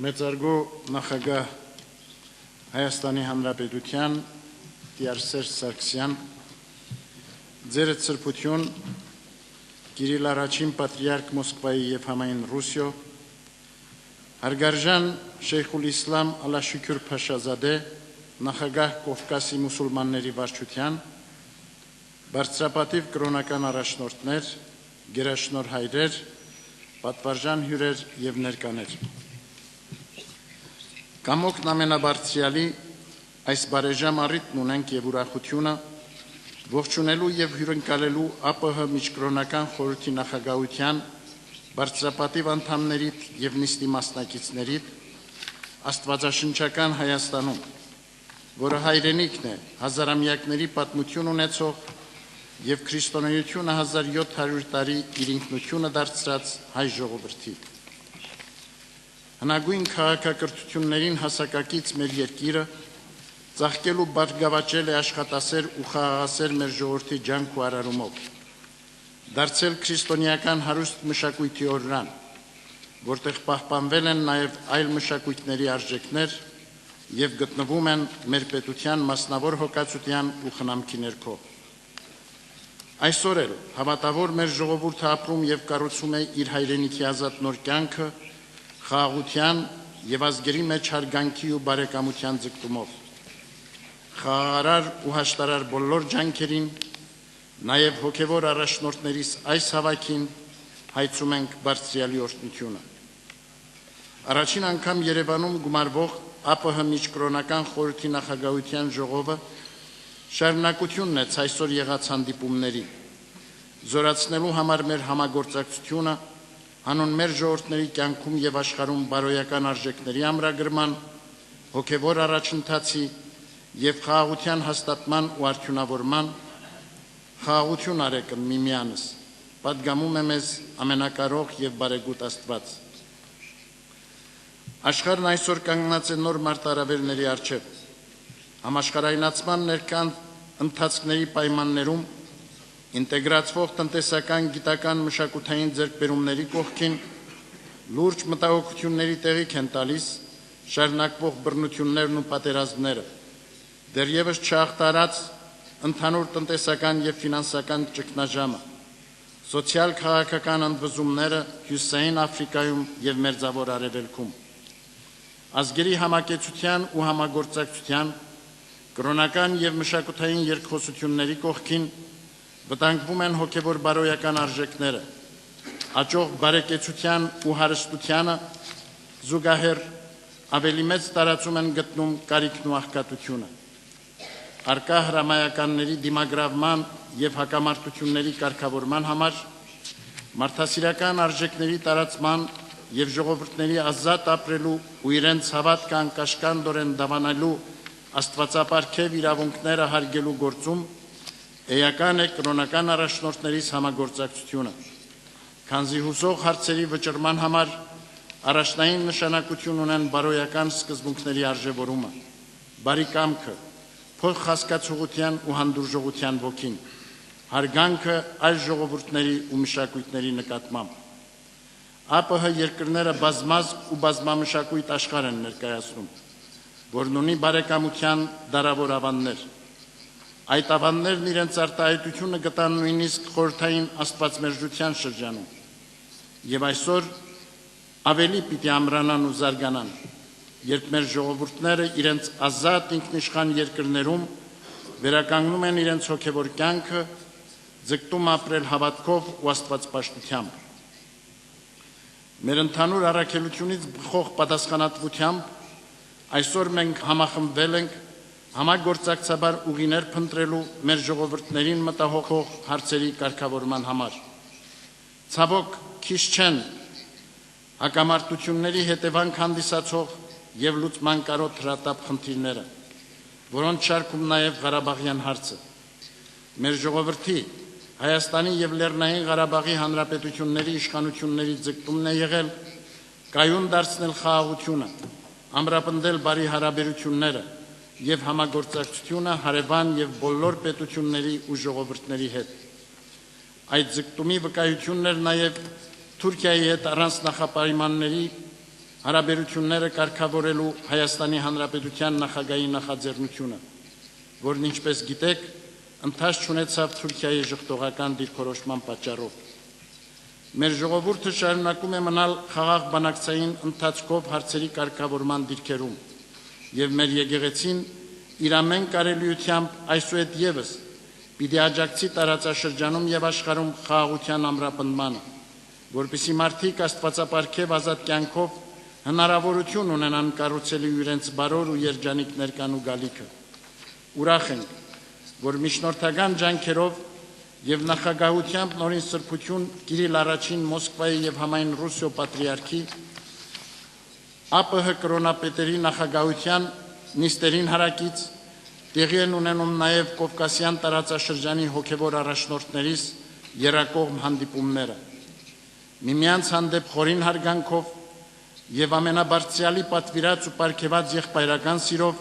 Մեծարգո նախագահ Հայաստանի Հանրապետության Տեր Սերժ Սարգսյան, ձերդ սրբություն Կիրիլ առաջին պատրիարք Մոսկվայի և համայն Ռուսիո, հարգարժան Շեյխուլ Իսլամ Ալաշուքյուր Փաշազադե, նախագահ Կովկասի մուսուլմանների վարչության, բարձրապատիվ կրոնական առաջնորդներ, գերաշնորհ հայրեր, պատվարժան հյուրեր և ներկաներ։ Կամոքն ամենաբարձրյալի այս բարեժամ առիթն ունենք և ուրախությունը ողջունելու և հյուրընկալելու ԱՊՀ միջկրոնական խորհրդի նախագահության բարձրապատիվ անդամներիդ և նիստի մասնակիցներիդ աստվածաշնչական Հայաստանում, որը հայրենիքն է հազարամյակների պատմություն ունեցող և քրիստոնեությունը 1700 տարի իր ինքնությունը դարձրած հայ ժողովրդի։ Հնագույն քաղաքակրթություններին հասակակից մեր երկիրը ծաղկելու բարգավաճել է աշխատասեր ու խաղաղասեր մեր ժողովրդի ջանք ու արարումով, դարձել քրիստոնեական հարուստ մշակույթի օրրան, որտեղ պահպանվել են նաև այլ մշակույթների արժեքներ և գտնվում են մեր պետության մասնավոր հոգացության ու խնամքի ներքո։ Այսօր էլ հավատավոր մեր ժողովուրդը ապրում և կառուցում է իր հայրենիքի ազատ նոր կյանքը խաղաղության և ազգերի մեջ հարգանքի ու բարեկամության ձգտումով։ Խաղաղարար ու հաշտարար բոլոր ջանքերին, նաև հոգևոր առաջնորդներիս այս հավաքին հայցում ենք բարձրյալի օրհնությունը։ Առաջին անգամ Երևանում գումարվող ԱՊՀ միջկրոնական խորհրդի նախագահության ժողովը շարունակությունն է այսօր եղած հանդիպումների, զորացնելու համար մեր համագործակցությունը հանուն մեր ժողովուրդների կյանքում և աշխարհում բարոյական արժեքների ամրագրման, հոգևոր առաջընթացի և խաղաղության հաստատման ու արդյունավորման, խաղաղություն արեք միմյանց, պատգամում է մեզ ամենակարող և բարեգութ Աստված։ Աշխարհն այսօր կանգնած է նոր մարտահրավերների առջև։ Համաշխարհայնացման ներկա ընթացքների պայմաններում ինտեգրացվող տնտեսական, գիտական, մշակութային ձեռքբերումների կողքին լուրջ մտահոգությունների տեղիք են տալիս շարունակվող բռնություններն ու պատերազմները, դեռևս չհաղթարած ընդհանուր տնտեսական և ֆինանսական ճգնաժամը, սոցիալ-քաղաքական ընդվզումները Հյուսիսային Աֆրիկայում և Մերձավոր Արևելքում, ազգերի համակեցության ու համագործակցության, կրոնական և մշակութային երկխոսությունների կողքին վտանգվում են հոգևոր բարոյական արժեքները, աճող բարեկեցության ու հարստությանը զուգահեռ ավելի մեծ տարածում են գտնում կարիքն ու աղքատությունը։ Առկա հրամայականների դիմագրավման և հակամարտությունների կարգավորման համար, մարդասիրական արժեքների տարածման և ժողովուրդների ազատ ապրելու ու իրենց հավատքը անկաշկանդ դավանելու աստվածապարգև իրավունքները հարգելու գործում էական է կրոնական առաջնորդներիս համագործակցությունը, քանզի հուսող հարցերի վճռման համար առաջնային նշանակություն ունեն բարոյական սկզբունքների արժևորումը, բարի կամքը, փոխհասկացողության ու հանդուրժողության ոգին, հարգանքը այլ ժողովուրդների ու մշակույթների նկատմամբ։ ԱՊՀ երկրները բազմազգ ու բազմամշակույթ աշխարհ են ներկայացնում, որն ունի բարեկամության դարավոր ավանդներ։ Այդ ավանդներն իրենց արտահայտությունը գտան նույնիսկ խորհրդային աստվածմերժության շրջանում և այսօր ավելի պիտի ամրանան ու զարգանան, երբ մեր ժողովուրդները իրենց ազատ ինքնիշխան երկրներում վերականգնում են իրենց հոգևոր կյանքը, ձգտում ապրել հավատքով ու աստվածպաշտությամբ։ Մեր ընդհանուր առաքելությունից բխող պատասխանատվությամբ այսօր մենք համախմբվել ենք համագործակցաբար ուղիներ փնտրելու մեր ժողովուրդներին մտահոգող հարցերի կարգավորման համար։ Ցավոք, քիչ չեն հակամարտությունների հետևանք հանդիսացող և լուծման կարոտ հրատապ խնդիրները, որոնց շարքում նաև Ղարաբաղյան հարցը։ Մեր ժողովրդի, Հայաստանի և Լեռնային Ղարաբաղի հանրապետությունների իշխանությունների ձգտումն է եղել կայուն դարձնել խաղաղությունը, ամրապնդել բարի հարաբերությունները և համագործակցությունը հարևան և բոլոր պետությունների ու ժողովուրդների հետ։ Այդ ձգտումի վկայությունն էր նաև Թուրքիայի հետ առանց նախապայմանների հարաբերությունները կարգավորելու Հայաստանի Հանրապետության նախագահի նախաձեռնությունը, որն ինչպես գիտեք, ընթաց չունեցավ Թուրքիայի ժխտողական դիրքորոշման պատճառով։ Մեր ժողովուրդը շարունակում է մնալ խաղաղ բանակցային ընթացքով հարցերի կարգավորման դիրքերում, եւ մեր եկեղեցին իր ամեն կարելիությամբ այսուհետ եւս պիտի աջակցի տարածաշրջանում եւ աշխարհում խաղաղության ամրապնդմանը, որպեսզի մարդիկ աստվածապարգև ազատ կյանքով հնարավորություն ունենան կառուցելու իրենց բարոր ու երջանիկ ներկան ու գալիքը։ Ուրախ ենք, որ միջնորդական ջանքերով եւ նախագահությամբ նորին սրբություն Կիրիլ առաջին Մոսկվայի եւ համայն Ռուսիո պատրիարքի ԱՊՀ կրոնապետերի նախագահության նիստերին հարակից տեղի են ունենում նաեւ Կովկասյան տարածաշրջանի հոգեվոր առաջնորդներիս երակողմ հանդիպումները։ Միմյանց հանդեպ խորին հարգանքով եւ ամենաբարձրյալի պատվիրած ու պարգեւած եղբայրական սիրով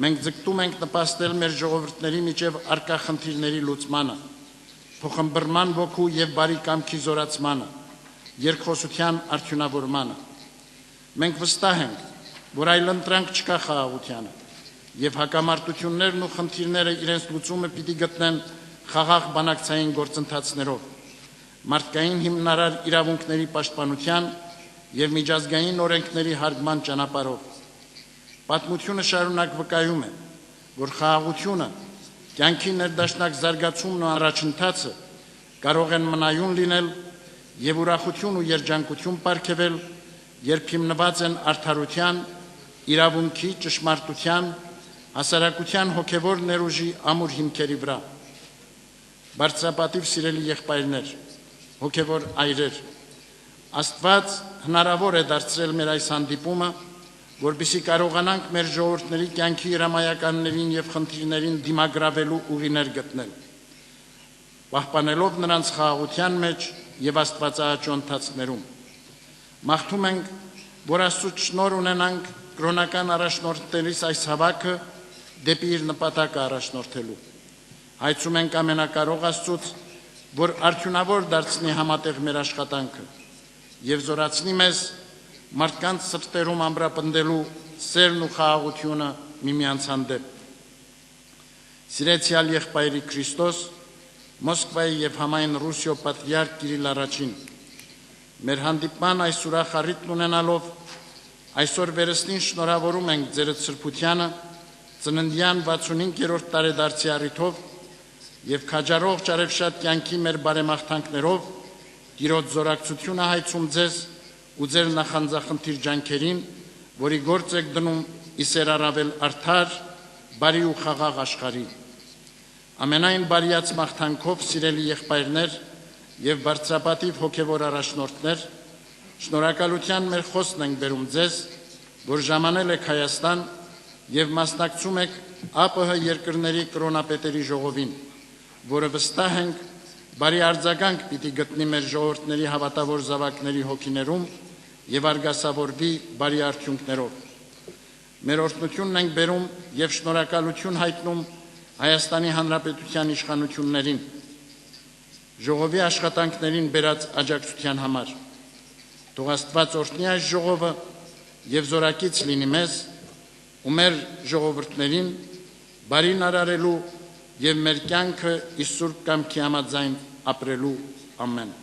մենք ձգտում ենք նպաստել մեր ժողովուրդների միջև առկա խնդիրների լուծմանը, փոխհմբռնման ոգու եւ բարի կամքի զորացմանը, երկխոսության արդյունավորմանը։ Մենք վստահ ենք, որ այլընտրանք չկա խաղաղությանը, եւ հակամարտություններն ու խնդիրները իրենց լուծումը պիտի գտնեն խաղաղ բանակցային գործընթացներով, մարդկային հիմնարար իրավունքների պաշտպանության եւ միջազգային օրենքների հարգման ճանապարհով։ Պատմությունը շարունակ վկայում է, որ խաղաղությունը, կյանքի ներդաշնակ զարգացումն ու առաջընթացը կարող են մնայուն լինել եւ ուրախություն ու երջանկություն պարգեւել, երբ հիմնված են արդարության, իրավունքի, ճշմարտության, հասարակության հոգեվոր ներուժի ամուր հիմքերի վրա։ Բարձրապատիվ սիրելի եղբայրներ, հոգեվոր այրեր, Աստված հնարավոր է դարձրել մեր այս հանդիպումը, որպեսզի կարողանանք մեր ժողովուրդների կյանքի հրամայականներին եւ խնդիրներին դիմագրավելու ուղիներ գտնել, պահպանելով նրանց խաղաղության մեջ եւ աստվածահաճո ընթացքներում։ Մաղթում ենք, որ Աստծո շնորհ ունենանք կրոնական առաջնորդներից այս հավաքը դեպի իր նպատակը առաջնորդելու։ Հայցում ենք ամենակարող Աստծուց, որ արդյունավոր դարձնի համատեղ մեր աշխատանքը եւ զորացնի մեզ մարդկանց սրտերում ամրապնդելու սերն ու խաղաղությունը միմյանց հանդեպ։ Սիրեցյալ եղբայրի Քրիստոս, Մոսկվայի եւ համայն Ռուսիո պատրիարք Կիրիլ առաջին, մեր հանդիպման այս ուրախ առիթն ունենալով այսօր վերստին շնորհավորում ենք ձերդ սրբությանը ծննդյան 65-րդ տարեդարձի առիթով եւ քաջարող ճարևշատ կյանքի մեր բարեմաղթանքներով Տիրոջ զորակցությունը հայցում ձեզ ու ձեր նախանձախնդիր ջանքերին, որի գործ եք դնում իսեր առավել արդար, բարի ու խաղաղ աշխարհի։ Ամենայն բարիած մաղթանքով, սիրելի եղբայրներ եւ բարձրապատիվ հոգեվոր առաջնորդներ, շնորհակալության մեր խոսքն ենք բերում ձեզ, որ ժամանել եք Հայաստան եւ մասնակցում եք ԱՊՀ երկրների կրոնապետերի ժողովին, որը վստահ ենք բարի արձագանք պիտի գտնի մեր ժողովուրդների հավատավոր զավակների հոգիներում եւ արգասավորվի բարի արդյունքներով։ Մեր օրհնությունն ենք բերում եւ շնորհակալություն հայտնում Հայաստանի Հանրապետության իշխանություններին, ժողովի աշխատանքներին բերած աջակցության համար։ Թող Աստված օրհնի այս ժողովը եւ զորակից լինի մեզ ու մեր ժողովուրդներին բարին արարելու եւ մեր կյանքը իր սուրբ կամքի համաձայն ապրելու։ Ամեն։